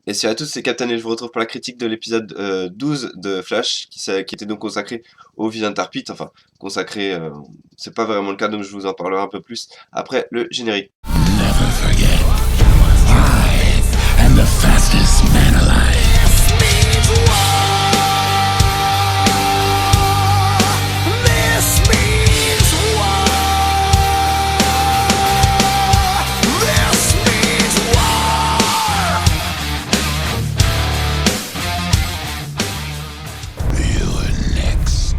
Et salut à tous, c'est Captain et je vous retrouve pour la critique de l'épisode 12 de Flash, qui était donc consacré au vilain Tar Pit. Enfin, consacré, c'est pas vraiment le cas, donc je vous en parlerai un peu plus après le générique. Never forget, I am the fastest man alive. This means war. This means war. This means war. You're next.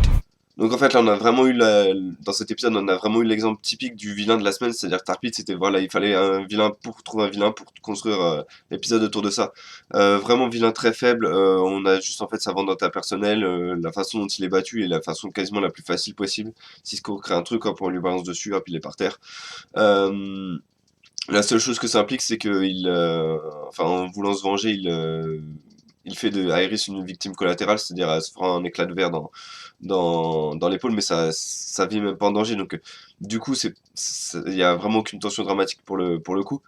Donc en fait là on a vraiment eu dans cet épisode on a vraiment eu l'exemple typique du vilain de la semaine, c'est-à-dire Tar Pit, c'était voilà, il fallait un vilain pour trouver un vilain pour construire l'épisode autour de ça. Vraiment vilain très faible, on a juste en fait sa vendetta personnelle, la façon dont il est battu et la façon quasiment la plus facile possible. Cisco crée un truc, hop, on lui balance dessus, hop, il est par terre. La seule chose que ça implique, c'est que enfin, en voulant se venger, il fait de Iris une victime collatérale, c'est-à-dire elle se fera un éclat de verre dans l'épaule, mais ça vit même pas en danger. Donc, du coup, il y a vraiment aucune tension dramatique pour le coup.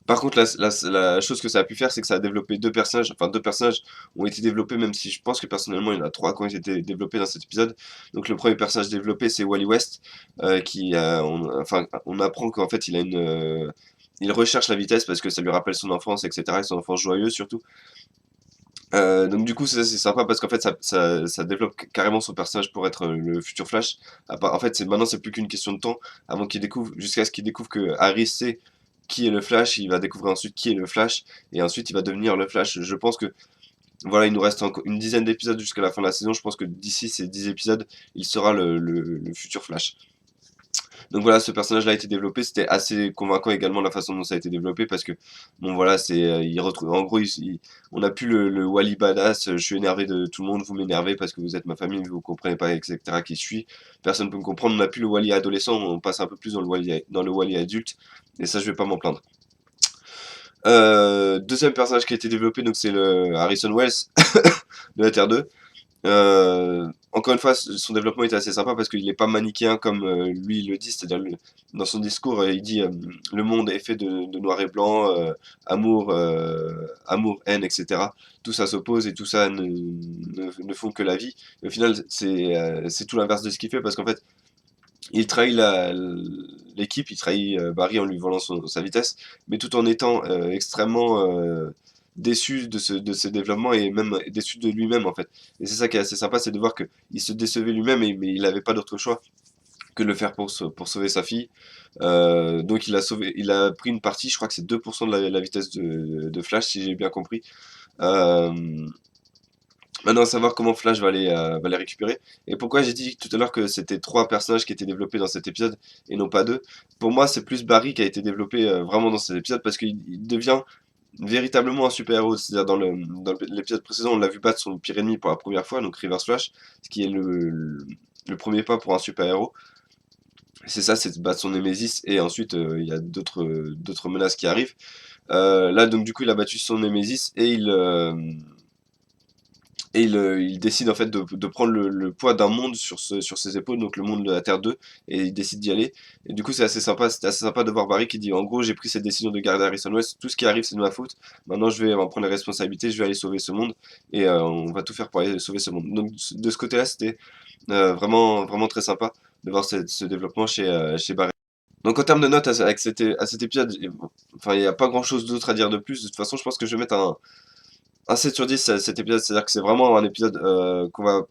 Par contre, la chose que ça a pu faire, c'est que ça a développé deux personnages, enfin deux personnages ont été développés, même si je pense que personnellement il y en a trois qui ont été développés dans cet épisode. Donc le premier personnage développé, c'est Wally West, enfin, on apprend qu'en fait il recherche la vitesse parce que ça lui rappelle son enfance, etc. Et son enfance joyeuse surtout. Donc du coup c'est sympa parce qu'en fait ça développe carrément son personnage pour être le futur Flash. En fait maintenant c'est plus qu'une question de temps avant qu'il découvre, jusqu'à ce qu'il découvre que Harry sait qui est le Flash, il va découvrir ensuite qui est le Flash, et ensuite il va devenir le Flash. Je pense que voilà, il nous reste encore une dizaine d'épisodes jusqu'à la fin de la saison, je pense que d'ici ces 10 épisodes, il sera le futur Flash. Donc voilà, ce personnage-là a été développé, c'était assez convaincant également la façon dont ça a été développé, parce que, bon voilà, il retrouve, en gros, on a plus le Wally badass, je suis énervé de tout le monde, vous m'énervez parce que vous êtes ma famille, vous comprenez pas, etc., qui je suis, personne peut me comprendre, on n'a plus le Wally adolescent, on passe un peu plus dans le Wally adulte, et ça je vais pas m'en plaindre. Deuxième personnage qui a été développé, donc c'est le Harrison Wells de la Terre 2. Encore une fois, son développement était assez sympa parce qu'il n'est pas manichéen comme lui il le dit, c'est-à-dire dans son discours, il dit le monde est fait de noir et blanc, amour, haine, etc. Tout ça s'oppose et tout ça ne font que la vie. Et au final, c'est tout l'inverse de ce qu'il fait parce qu'en fait, il trahit l'équipe, il trahit Barry en lui volant sa vitesse, mais tout en étant extrêmement déçu de ce développement et même déçu de lui-même en fait. Et c'est ça qui est assez sympa, c'est de voir qu'il se décevait lui-même, mais il n'avait pas d'autre choix que de le faire pour sauver sa fille. Donc il a pris une partie, je crois que c'est 2% de la vitesse de Flash, si j'ai bien compris. Euh, Maintenant, à savoir comment Flash va les récupérer. Et pourquoi j'ai dit tout à l'heure que c'était trois personnages qui étaient développés dans cet épisode et non pas deux. Pour moi, c'est plus Barry qui a été développé vraiment dans cet épisode parce qu'il devient véritablement un super-héros. C'est-à-dire dans l'épisode précédent, on l'a vu battre son pire ennemi pour la première fois, donc Reverse Flash, ce qui est le premier pas pour un super-héros. C'est ça, c'est de battre son Némésis et ensuite il y a d'autres menaces qui arrivent. Là, donc du coup, il a battu son Némésis et il décide en fait de prendre le poids d'un monde sur ses épaules, donc le monde de la Terre 2, et il décide d'y aller. Et du coup, c'est assez sympa, c'était assez sympa de voir Barry qui dit en gros, j'ai pris cette décision de garder Harrison West, tout ce qui arrive c'est de ma faute, maintenant je vais en prendre les responsabilités, je vais aller sauver ce monde, et on va tout faire pour aller sauver ce monde. Donc de ce côté-là, c'était vraiment, vraiment très sympa de voir ce développement chez Barry. Donc en termes de notes avec à cet épisode, enfin il n'y a pas grand chose d'autre à dire de plus, de toute façon je pense que je vais mettre un 7 sur 10 cet épisode, c'est-à-dire que c'est vraiment un épisode qu'on va...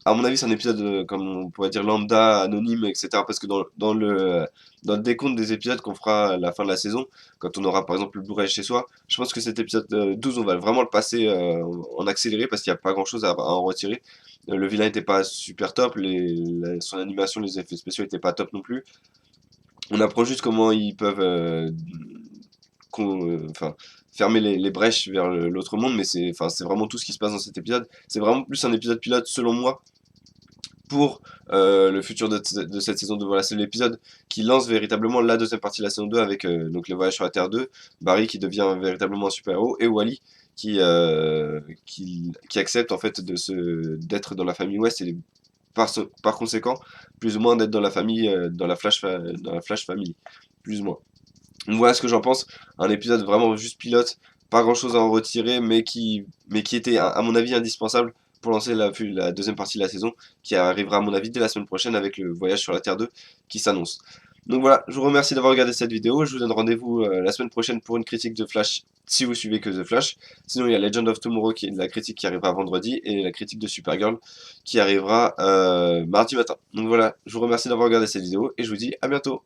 À mon avis, c'est un épisode, comme on pourrait dire, lambda, anonyme, etc. Parce que dans le décompte des épisodes qu'on fera à la fin de la saison, quand on aura par exemple le Blu-ray chez soi, je pense que cet épisode 12, on va vraiment le passer en accéléré parce qu'il n'y a pas grand-chose à en retirer. Le vilain n'était pas super top, son animation, les effets spéciaux n'étaient pas top non plus. On apprend juste comment ils peuvent enfin, fermer les brèches vers l'autre monde, mais c'est vraiment tout ce qui se passe dans cet épisode. C'est vraiment plus un épisode pilote, selon moi, pour le futur de cette saison 2. Voilà, c'est l'épisode qui lance véritablement la deuxième partie de la saison 2 avec donc le voyage sur la Terre 2, Barry qui devient véritablement un super-héros, et Wally qui accepte en fait d'être dans la famille West et par conséquent, plus ou moins d'être dans la famille, dans la Flash Family, plus ou moins. Donc voilà ce que j'en pense, un épisode vraiment juste pilote, pas grand chose à en retirer, mais qui était à mon avis indispensable pour lancer la deuxième partie de la saison, qui arrivera à mon avis dès la semaine prochaine avec le voyage sur la Terre 2 qui s'annonce. Donc voilà, je vous remercie d'avoir regardé cette vidéo, je vous donne rendez-vous la semaine prochaine pour une critique de Flash, si vous suivez que The Flash. Sinon il y a Legend of Tomorrow qui est la critique qui arrivera vendredi, et la critique de Supergirl qui arrivera mardi matin. Donc voilà, je vous remercie d'avoir regardé cette vidéo, et je vous dis à bientôt.